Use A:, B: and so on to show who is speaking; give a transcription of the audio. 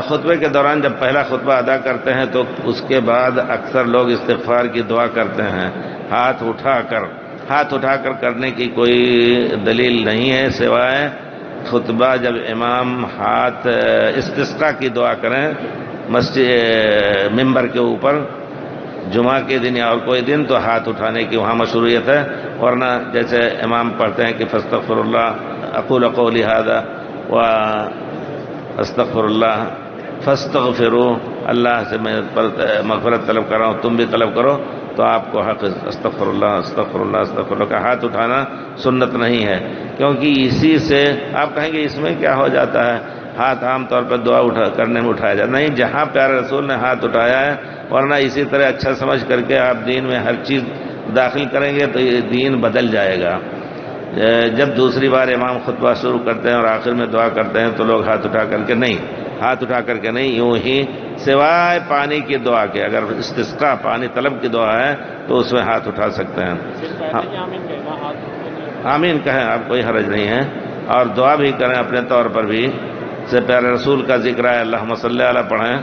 A: خطبے کے دوران جب پہلا خطبہ ادا کرتے ہیں تو اس کے بعد اکثر لوگ استغفار کی دعا کرتے ہیں ہاتھ اٹھا کر کرنے کی کوئی دلیل نہیں ہے سوائے خطبہ جب امام استسقاء کی دعا کریں مسجد ممبر کے اوپر جمعہ کے دن یا اور کوئی دن تو ہاتھ اٹھانے کی وہاں مشروعیت ہے، ورنہ جیسے امام پڑھتے ہیں کہ فاستغفر اللہ اقول قولی ھذا واستغفر اللہ فاستغفروا، اللہ سے میں مغفرت طلب کر رہا ہوں تم بھی طلب کرو، تو آپ کو حق استغفر اللہ استغفر اللہ استغفر اللہ کا ہاتھ اٹھانا سنت نہیں ہے، کیونکہ اسی سے آپ کہیں گے اس میں کیا ہو جاتا ہے، ہاتھ عام طور پر دعا کرنے میں اٹھایا جاتا نہیں، جہاں پیارے رسول نے ہاتھ اٹھایا ہے، ورنہ اسی طرح اچھا سمجھ کر کے آپ دین میں ہر چیز داخل کریں گے تو یہ دین بدل جائے گا۔ جب دوسری بار امام خطبہ شروع کرتے ہیں اور آخر میں دعا کرتے ہیں تو لوگ ہاتھ اٹھا کر کے نہیں، یوں ہی سوائے پانی کی دعا کے، اگر استسقاء پانی طلب کی دعا ہے تو اس میں ہاتھ اٹھا سکتے ہیں۔ آمین کہیں، آپ کوئی حرج نہیں ہے، اور دعا بھی کریں اپنے طور پر بھی، سے پیارے رسول کا ذکر ہے اللہم صلی علی پڑھیں،